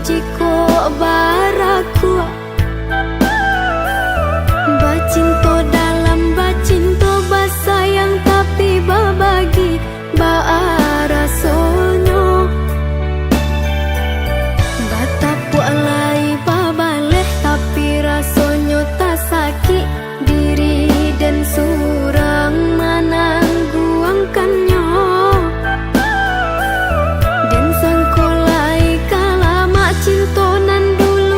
jiko baraku bacinto dalam bacinto basayang tapi babagi baarasonyo batapu alai babaleh tapi rasonyo tak sakit diri dan surang menangguangkannya dan sangkolai kala mak cinto nan dulu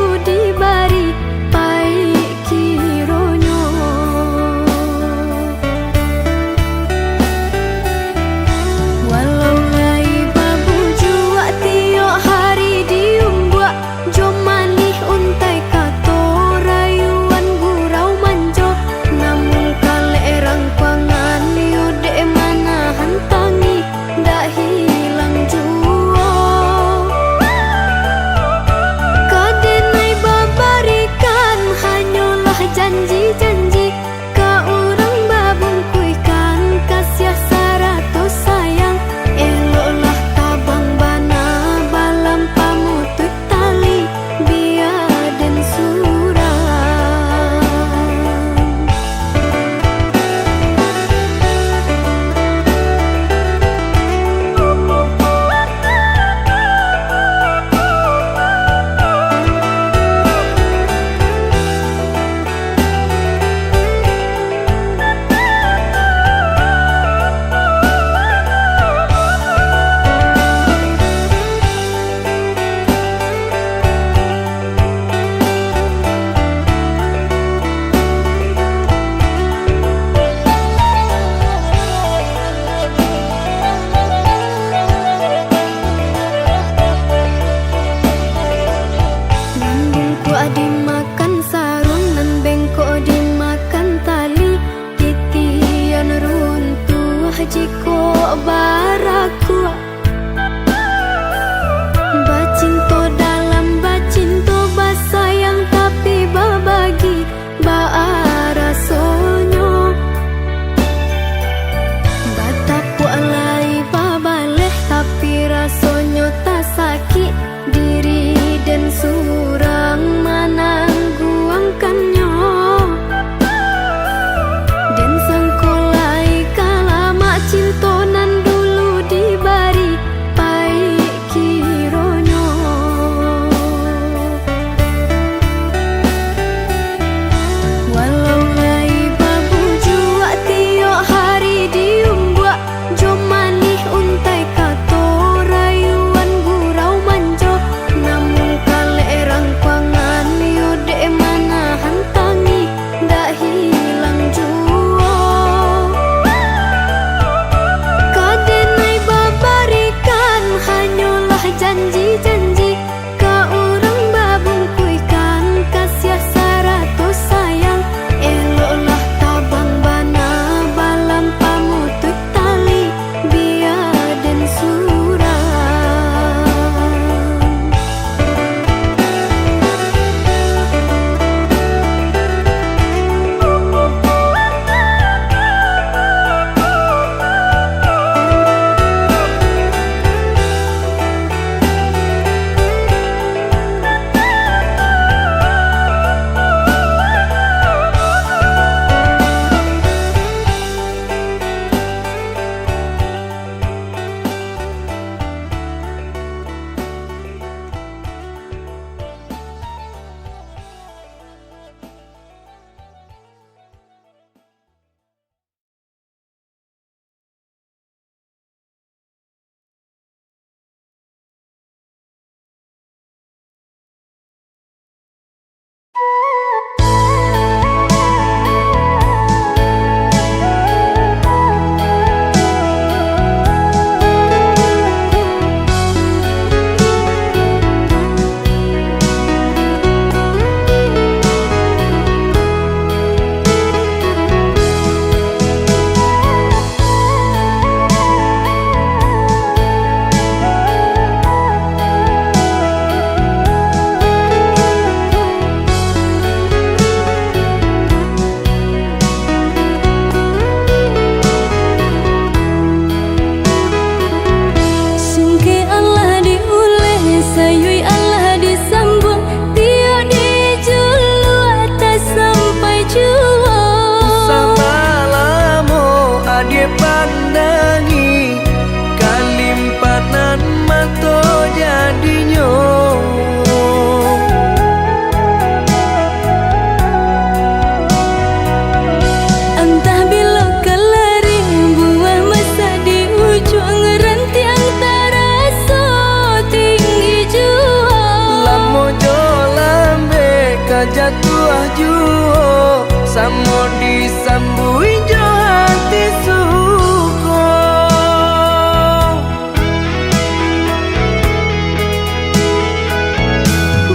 juo samo disambui jo hati suko.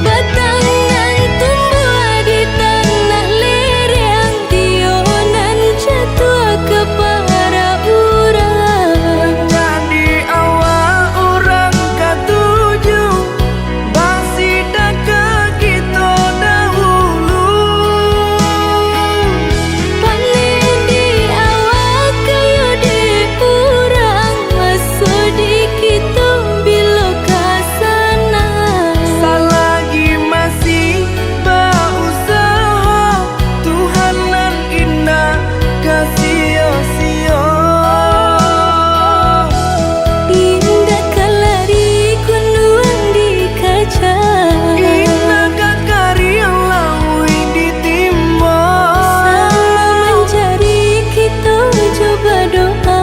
Batangan tumbuh di tanah lereng, tionan jatuh ke para urang. Jadi awal orang katuju basida ke kita dahulu. Panen di awal kayu di urang, masuk di kita bila kasana. Selagi masih berusaha, Tuhanan indah kasih-sia. Indah kalari kunduan di kaca, Indah kakari lawi ditimba. sama mencari kita coba doa.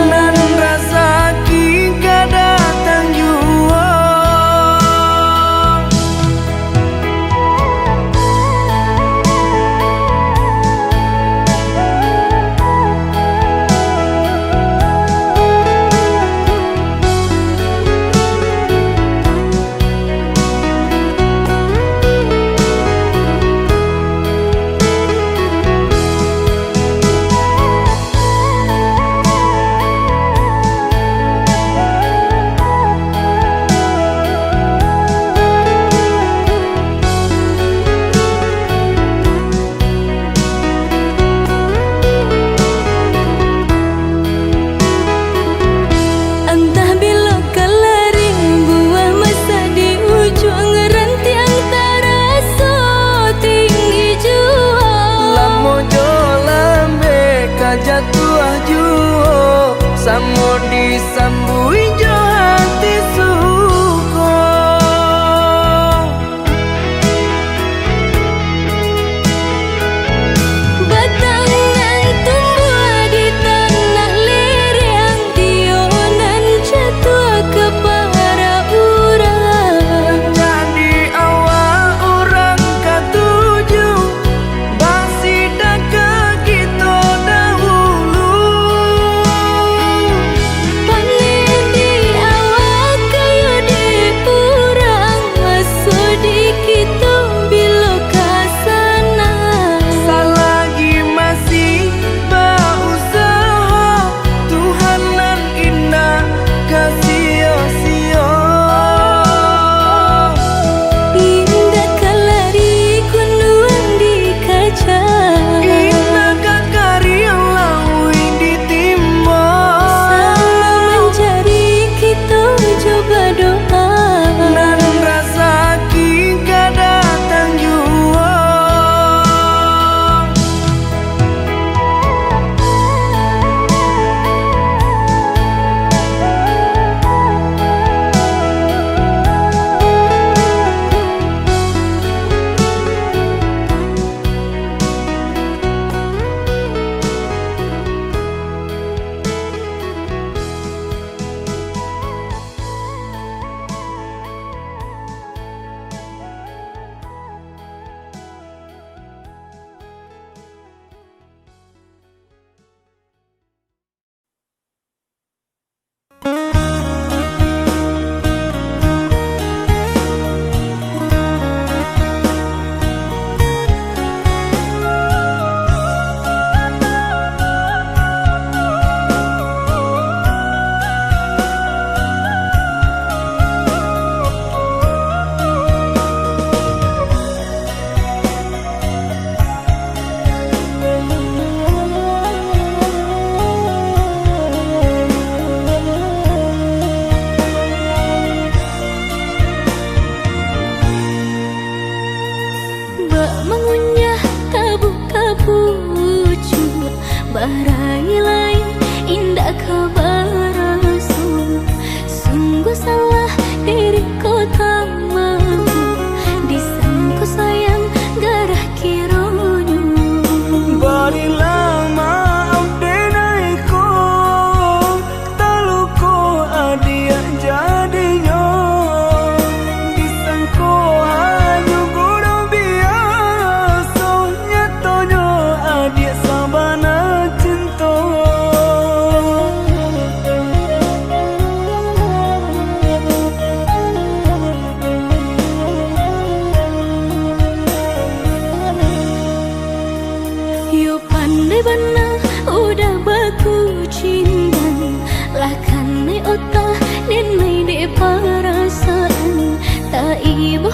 Nan rasa ki gak datang jua. Entah bila kalari buah masa di ujung rantiang terasa tinggi jua. Lamo jo lambe kajatuh juo samo disambui jo hati suko. Batangan tumbuh di tanah lereng, tionan jatuh ke para urang. Jadi awal orang katuju basida ke kita dahulu. Panen di awal kayu di urang, masuk di kita bila kasana. Selagi masih berusaha, Tuhanan indah kasih-sia. Indah kalari kunduan di kaca, Indah kakari lawi ditimba. sama mencari kita coba doa. Nan rasa ki gak datang jua. Bak mengunyah kabu-kabucu, barai lain indah kabarasu. Sungguh salah diriku tak mampu disangku sayang garah kironyu. Barilah maaf denaiku, taluku adia jadinya. Disangku hanya guru biasa.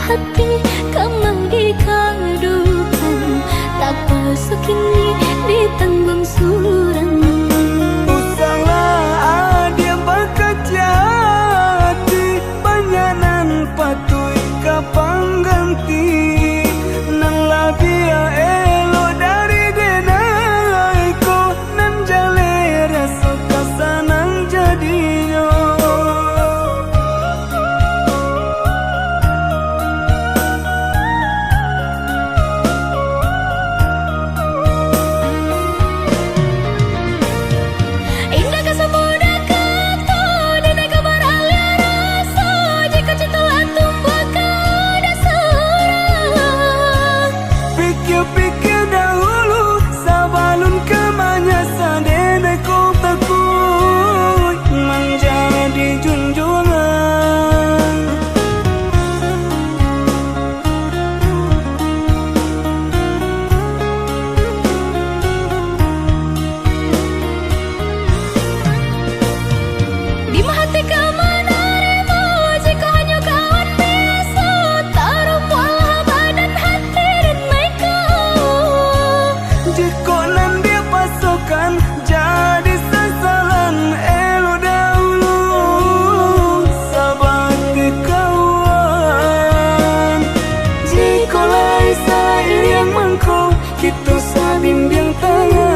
hati kamang dikadukan, tak pasok kini ditanggung surang. Usaha dia bakajati, banyanan patuy kapang ganti. Nang labia elo dari denai ko, nan jale rasa kasanang jadinya. Indah kesemudah kata, dan kabar alia rasa, jika cinta tumbuh kada surang. Pikir-pikir dahulu, sabalun kemanya sadene ko takut menjadi junjungan. Di hati kemana remo, jika hanya kawan biasa, taruh walah badan hati dan mereka. Jika nan dia pasokan jadi sasaran elo dahulu, sabati kawan. Jika lai sair yang mangko, kita sabimbing tangan.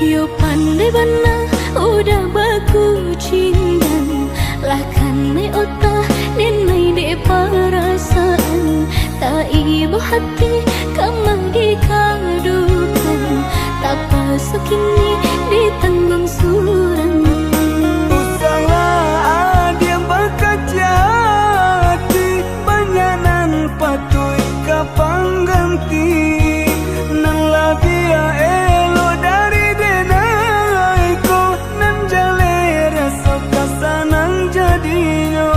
Yo pandai bana udah baku cindan, lahkan nai otak dan nai de perasaan, tak ibu hati kamang dikadukan, tak pasok kini ditanggung surang. Usaha dia bakajati, banyanan patuy kapang ganti. Nang labia elo dari denai ko, nan jale rasa kasanang jadinya.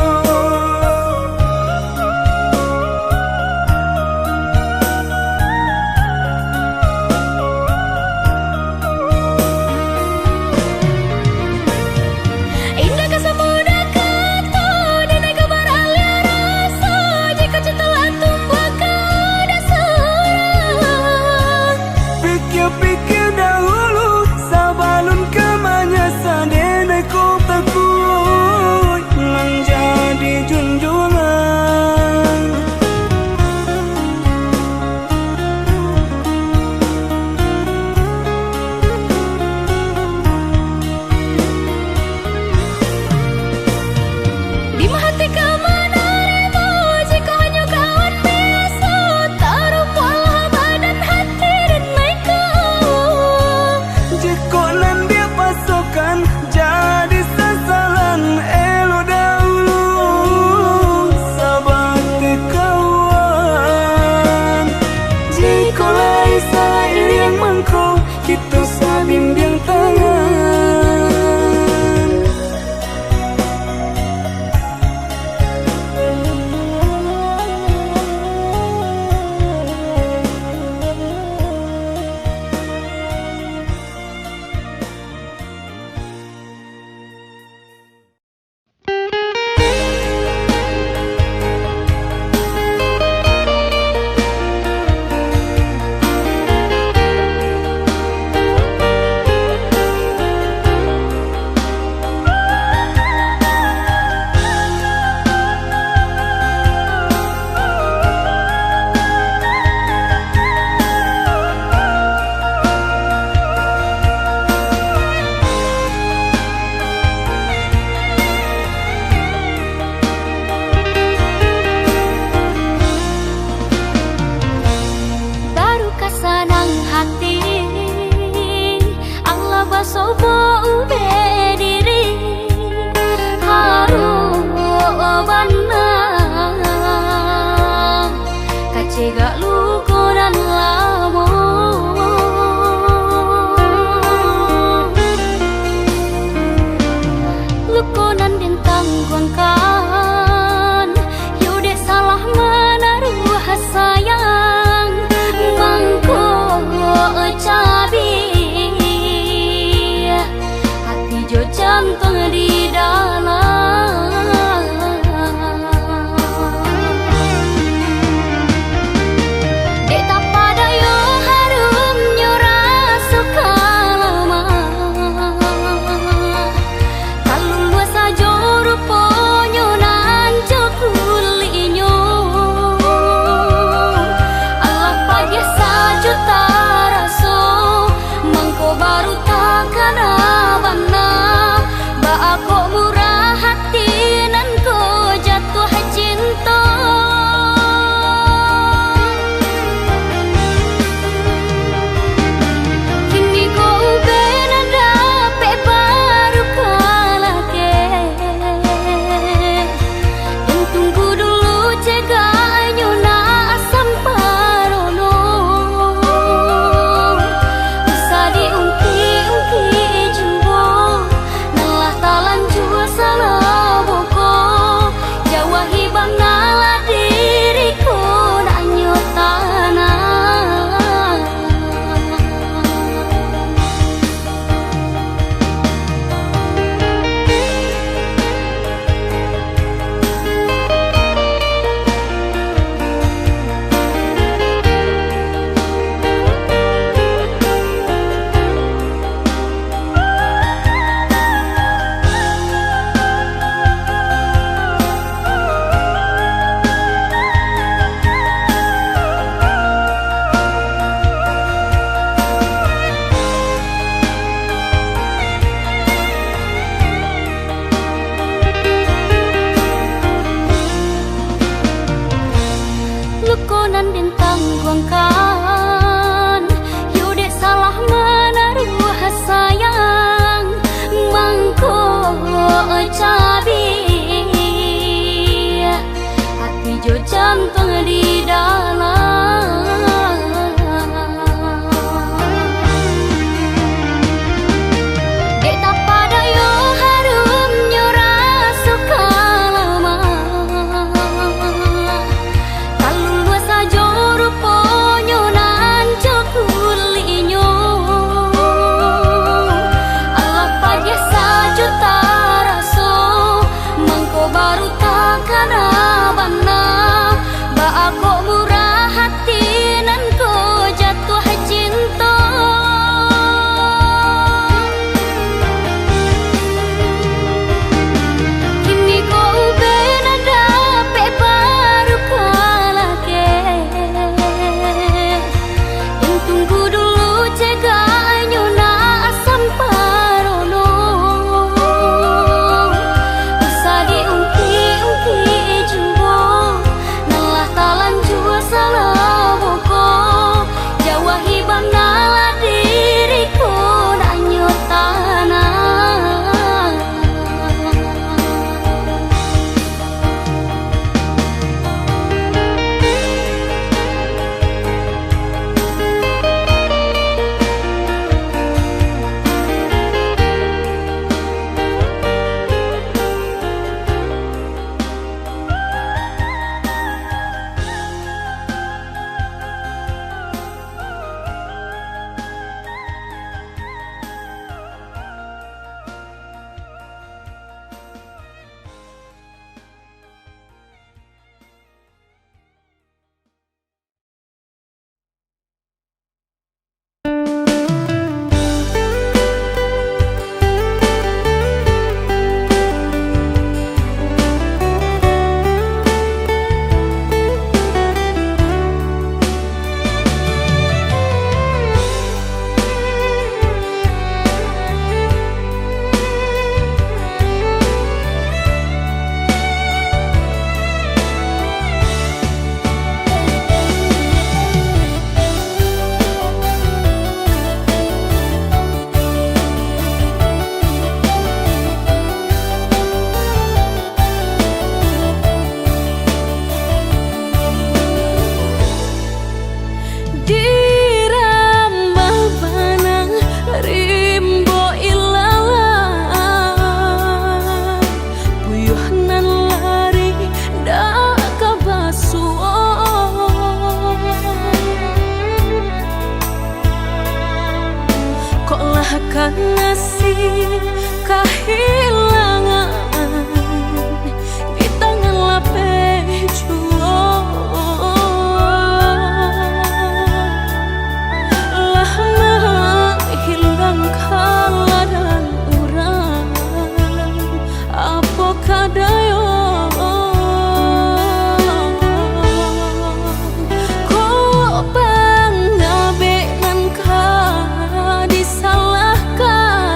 jaga luko dan lamo. Luko nan dintang kuangkan, yude salah menaruh sayang, mangko cabi, hati jo jantung di dalam. Dek tak pada yo harum nyora suka lama, kalau luas saja ruponyo nan kulinyo, Allah pagi saja taraso, mangko baru takkan abana, ba aku murah hati nan ko jatuh cinta. Kini ko benan dapet baru kalah ke, yang tunggu dulu cegahnya na asam parono, bisa diungki-ungki jumbo, nalah talan jua salah boko, jawahi bang nalah diriku nak nyotana. Luko nan dintang kuangkan, yude salah menaruh sayang, mangko cabi, hati jo jantung di dalam. Dek tak pada yo harum nyora suka lama, kalau luas saja ruponyo nan kulinyo, Allah pagi saja taraso, mangko baru takkan abana, ba dirambah banang rimbo ilalang puyuhnan lari dak kabasuh kok lah kan nasib kehilangan di tangan lapeh lah hilang kala dan urang apa kadayo kok bangga benan ka disalahkan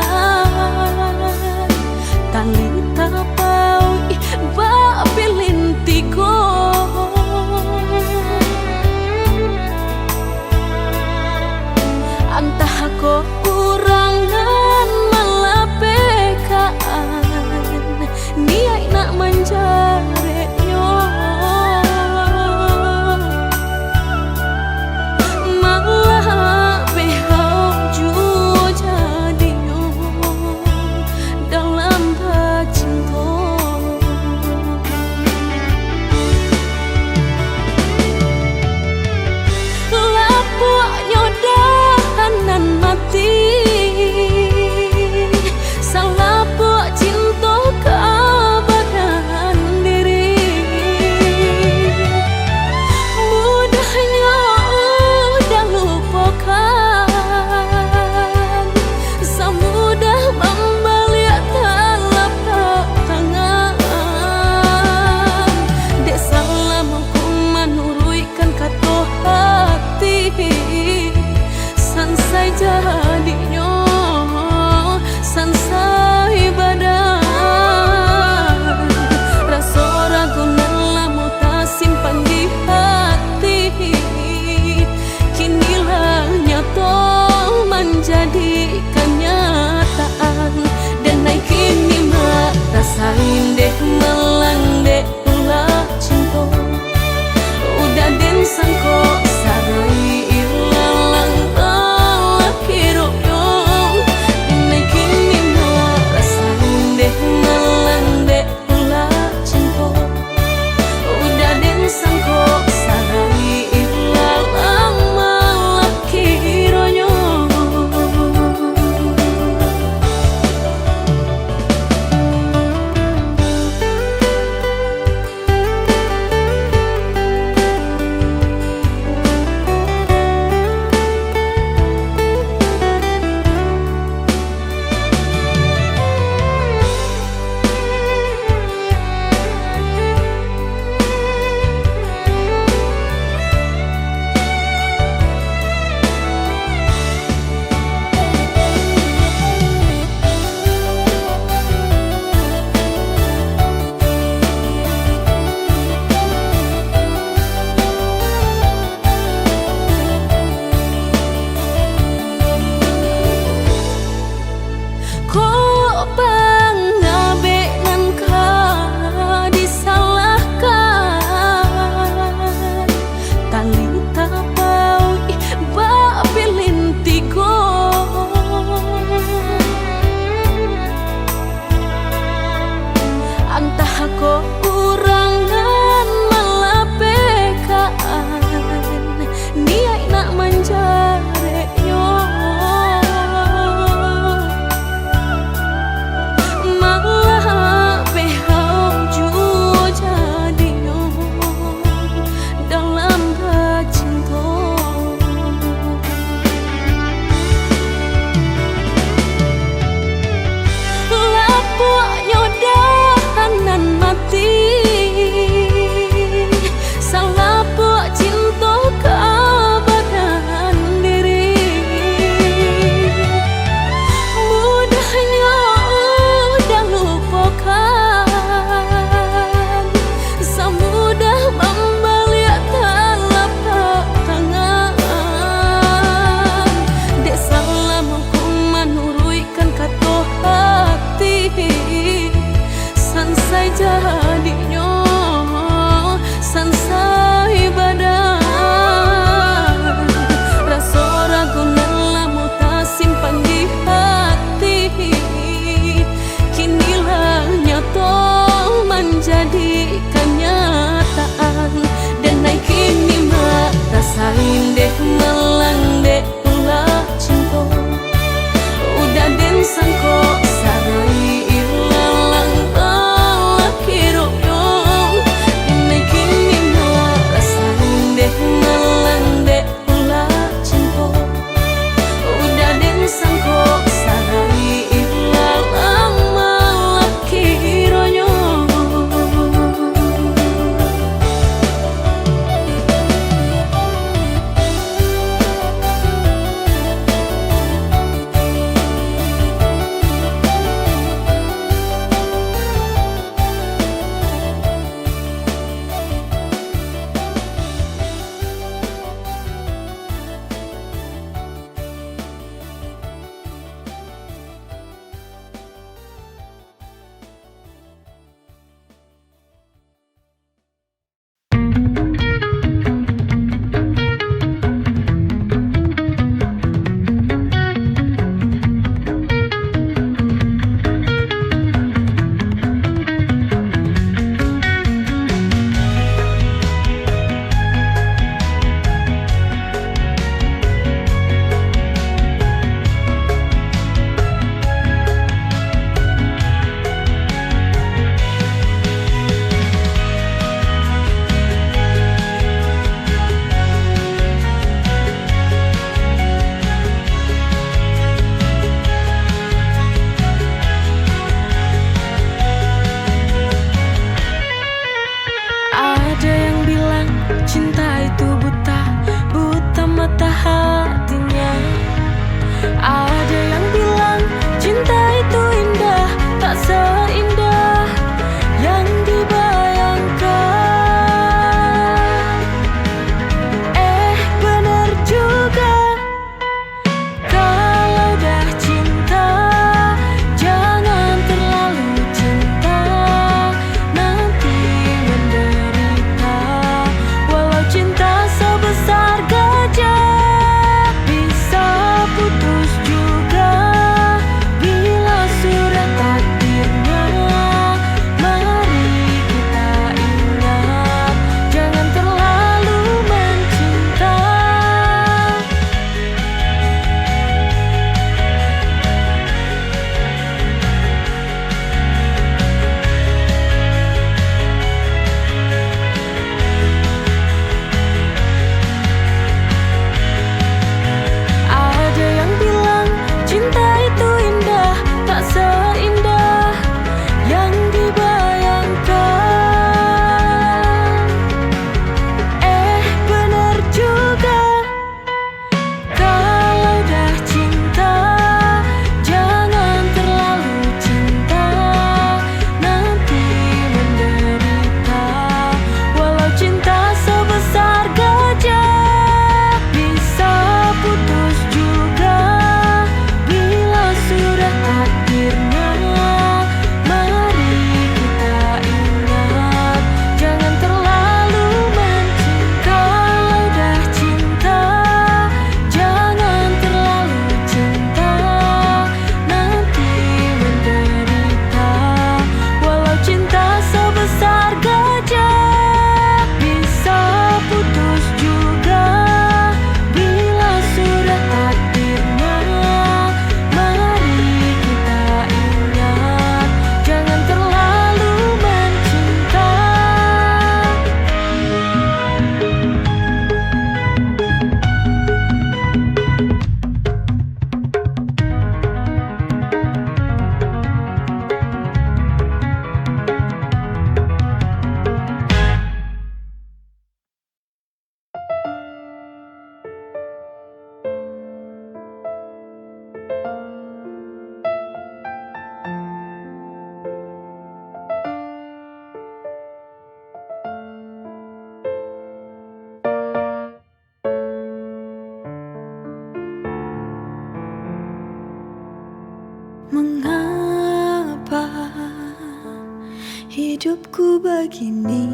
hidupku begini.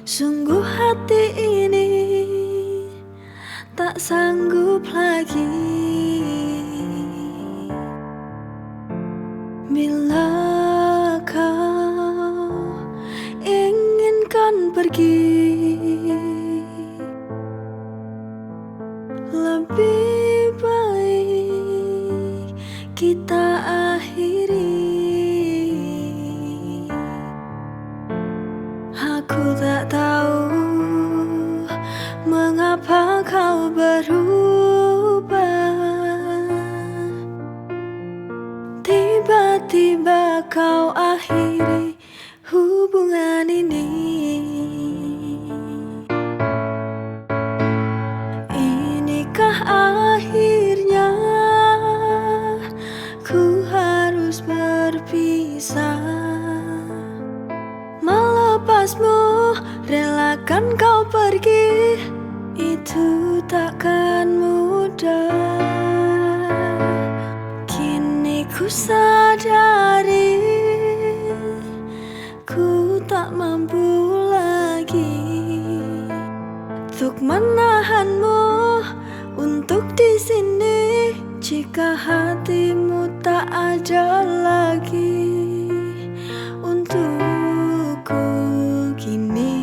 Sungguh hati ini tak sanggup lagi bila kau inginkan pergi. Lebih baik kita akhiri. Aku tak tahu mengapa kau berubah. Tiba-tiba kau akhiri hubungan ini. Inikah akhirnya ku harus berpisah? Melepasmu, relakan kau pergi, itu takkan mudah. Kini ku sadari ku tak mampu lagi untuk menahanmu untuk di sini. Jika hatimu tak ada lagi untukku kini.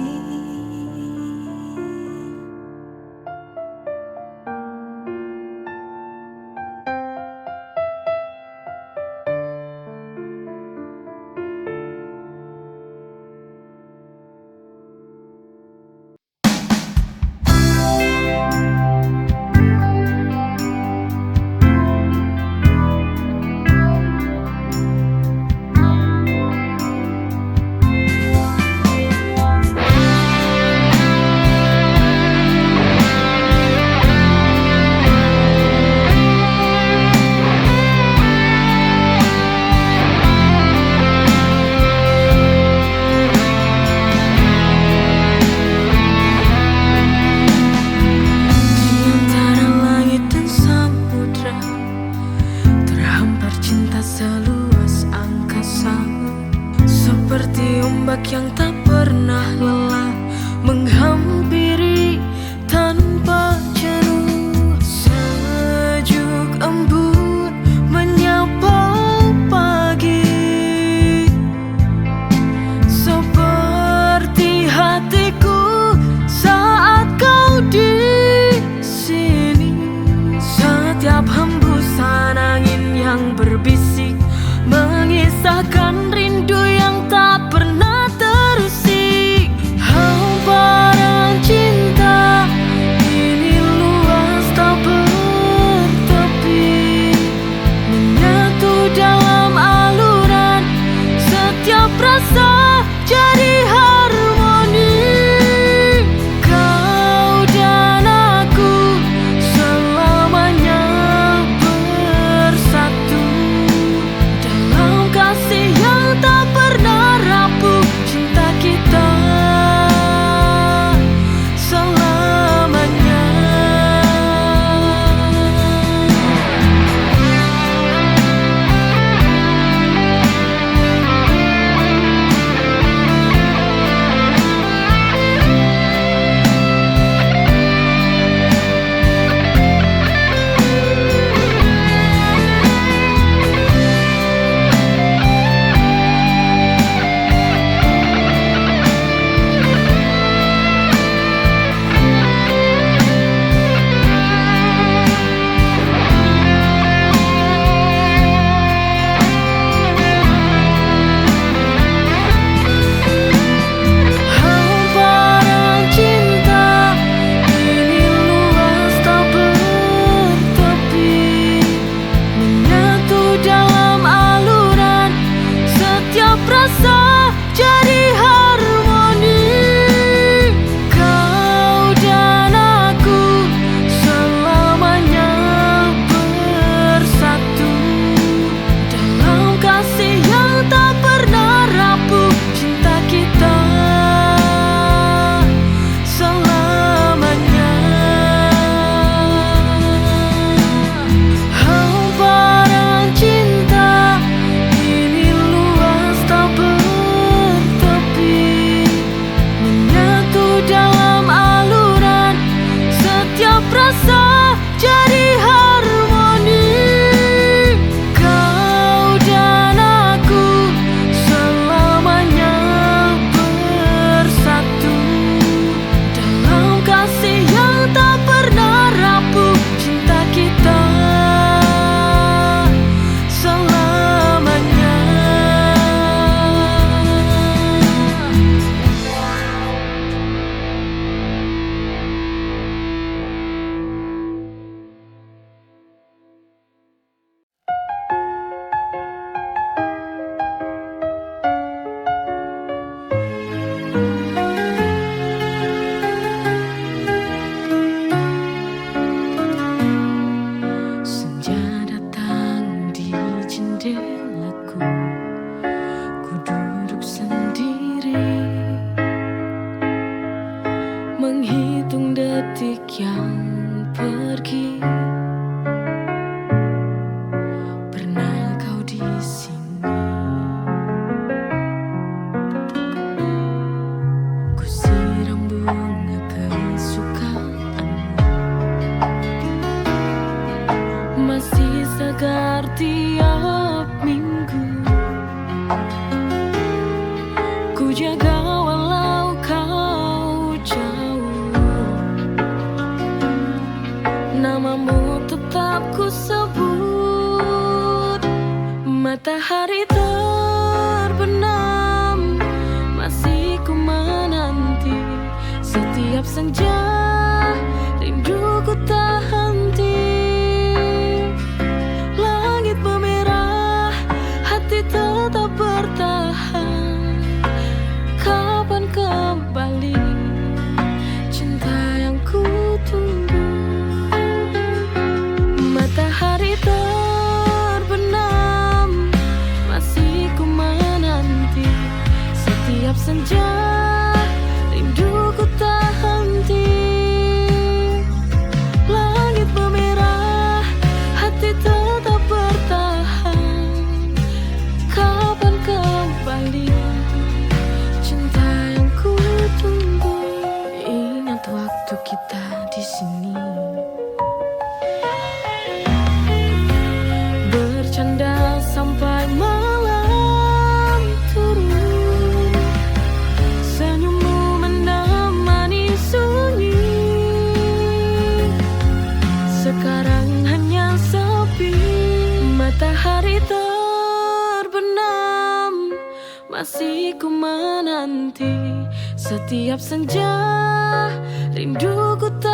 menghitung detik yang pergi. Pernah kau di sini, ku siram bunga kesukaanmu, masih segar tiap minggu. Ku jaga walau kau jauh, namamu tetap ku sebut. Matahari terbenam, masih ku menanti. Setiap senja rinduku tak henti. Langit memerah, hati tetap bertahan. Kapan kembali cinta yang ku tunggu? Matahari terbenam, masih ku menanti. Setiap senja rinduku tak henti. Langit memerah, hati tetap bertahan. Kapan kembali cinta yang ku tunggu? Ingat waktu kita di sini, bercanda sampai malam turun. Senyummu menemani sunyi. Sekarang hanya sepi. Matahari terbenam, masih ku menanti. Setiap senja rinduku tak